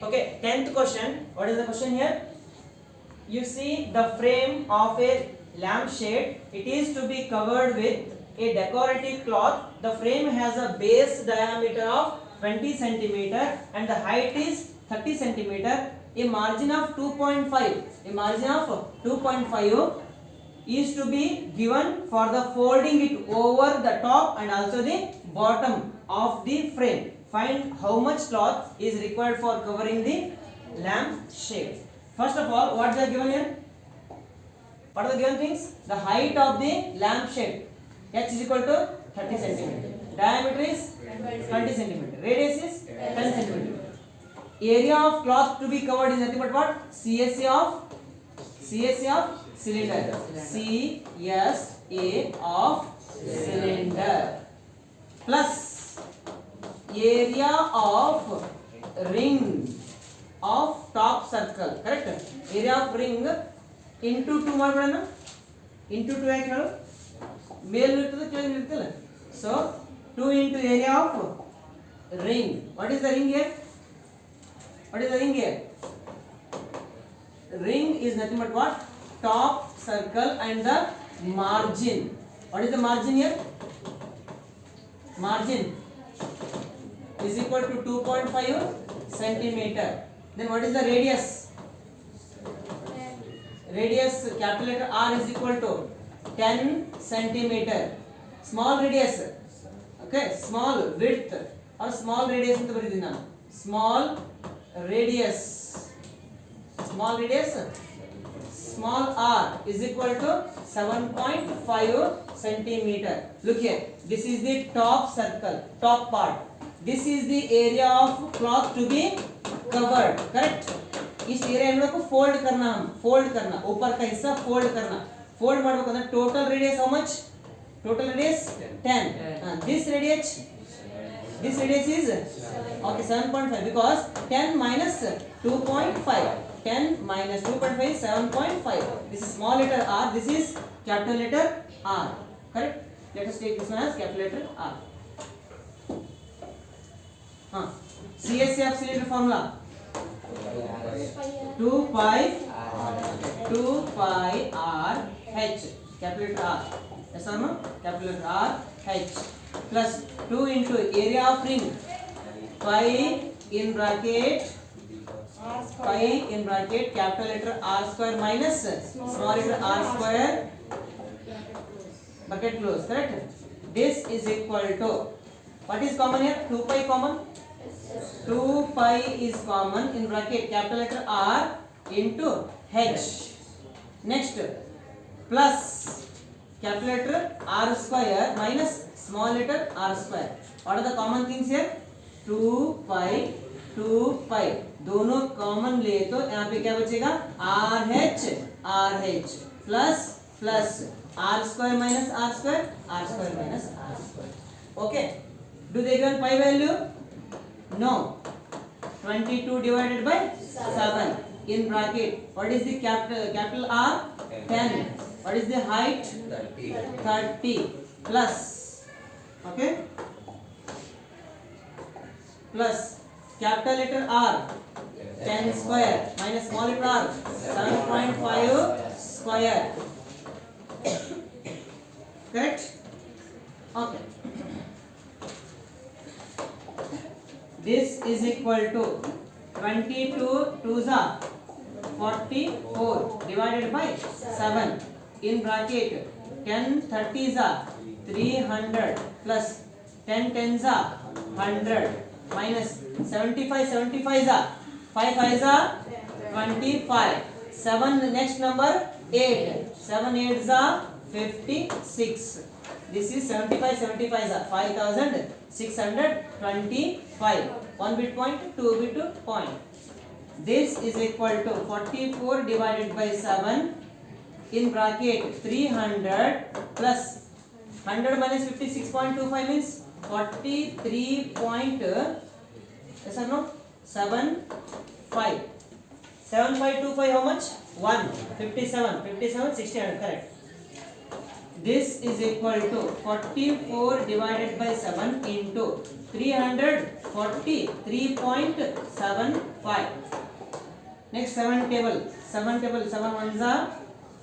Okay, 10th question. What is the question here? You see the frame of a lampshade. It is to be covered with a decorative cloth. The frame has a base diameter of 20 centimeter and the height is 30 centimeter. A margin of 2.5. A margin of 2.5 is to be given for the folding it over the top and also the bottom of the frame. Find how much cloth is required for covering the lamp shade. First of all, what they are given here? What are the given things? The height of the lamp shade. H is equal to 30 centimeter. Diameter is 20 centimeter. Radius is 10 centimeter. Area of cloth to be covered is nothing but what? CSA of cylinder. CSA of cylinder plus area of ring of top circle. Correct? Area of ring into 2 ಮಾಡ್ಬಿಡೋಣ. into 2 ಯಾಕೆ ಹೇಳು? ಮೇಲ್ ಇರ್ತದೆ ಕೆಳಗೆ ಇರ್ತಲ್ಲ. So 2 into area of ring. What is the ring here? What is the ring here? Ring is nothing but what? Top circle and the margin. What is the margin here? Margin is equal to 2.5 centimeter. Then what is the radius? Radius, capital letter R is equal to 10 centimeter. Small radius, okay, small width or small radius ಅಂತ ಬರೀತೀನಿ ನಾನು. Small radius, small r is equal to 7.5 centimeter. Look here, this is the top circle, top part. This is the area of cloth to be covered. Correct? इस area में को fold करना, हम fold करना, ऊपर का हिस्सा फोल्ड करना. फोल्ड ಮಾಡಬೇಕು ಅಂದ್ರೆ total radius how much? Total radius 10. This radius is okay 7.5 because 10 minus 2.5. 10 minus 2.5 is 7.5. This is small letter r. This is capital letter R. Correct? Let us take this one as capital letter R. CSA of cylinder formula 2 pi r h. Capital letter R. Yes or no? Capital letter R h plus 2 into area of ring. Pi in bracket capital letter R square minus small letter r square bracket close. Correct? This is equal to what is common here? 2 pi common. 2 pi is common in bracket capital letter R into h. Next plus capital letter R square minus small letter r square. What are the common things here? 2 pi दोनों common ले तो यहाँ पे क्या बचेगा? RH plus r square minus r square minus r square. Okay, do they given pi value? No. 22 divided by 7 in bracket. What is the capital R? 10. What is the height? 30 plus, okay, plus capital letter R 10 square minus small letter r 7.5 square. Correct? Okay. This is equal to 22 2s are 44 divided by 7 in bracket 10 30s are 300 plus 10 10s are 100 minus 75 75s are 5 5s are 25. 7 next number 8. 7 8s are 56. This is 75 75s are 5625. 1 bit point, 2 bit point. This is equal to 44 divided by 7 in bracket 300 plus 100 minus 56.25 means 43 point yes or no 75. 7525 how much? 1 57 60 correct. this is equal to 44 divided by 7 into 343.75. Next 7 table, 7 ones are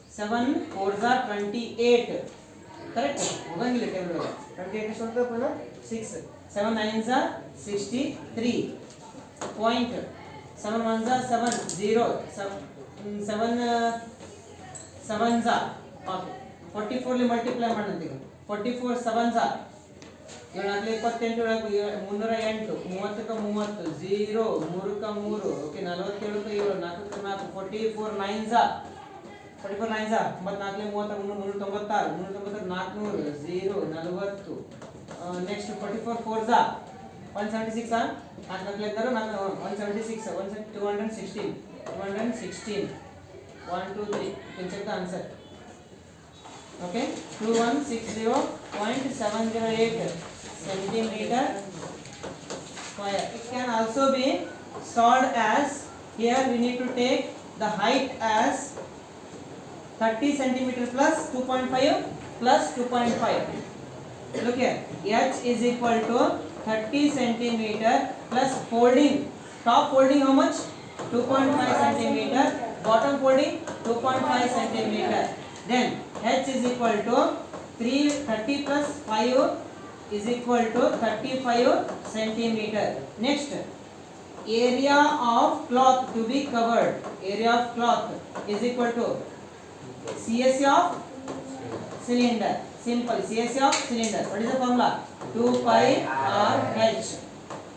7 fours are 28. Correct? ಹೋಗಂಗಿಲ್ಲ table ಒಳಗೆ 28 ಎಷ್ಟು ಬರ್ತದೆ ಪುನಃ 6. 7 nines are 63. Point 7 ones are 7 0. 7 sevens are okay. 44 ಲಿ multiply ಮಾಡಂತೀಗ 44 sevens are 7 28 ಒಳಗೆ 308 30 0 3 okay 47 7 4 4 44 nines are 44 nines are 94 396 400 next 44 fours are 176 are 176 216 1 2 3 can check the answer. Okay, 2160.708 centimeter square. It can also be solved as, here we need to take the height as 30 centimeter plus 2.5 plus 2.5. Look here, h is equal to 30 centimeter plus folding, top folding how much? 2.5 centimeter, bottom folding 2.5 centimeter. Then h is equal to 30 plus 5 is equal to 35 centimeter. Next, area of cloth to be covered, area of cloth is equal to CSC of cylinder. Simple, CSC of cylinder. What is the formula? 2 pi r h.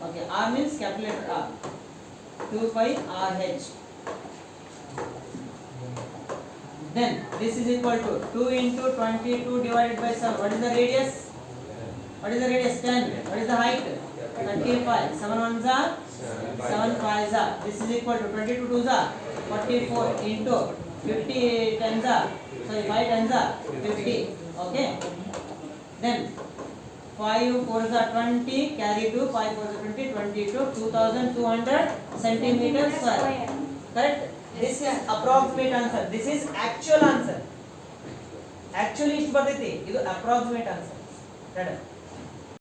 Okay, r means capital letter R. 2 pi r h. Then this is equal to 2 into 22 divided by 7. What is the radius? 10. What is the height? 25. 7 ones are 7 fives are. This is equal to 22 twos are 44 into 50 tens are 5 tens are 50. Okay. Then 5 fours are 20. Carry 2. 5 fours are 20. 22. 2200 centimeters square. Correct? This is approximate answer. This is actual answer. Actually ಇಷ್ಟು ಬರ್ತೈತಿ, ಇದು approximate answer.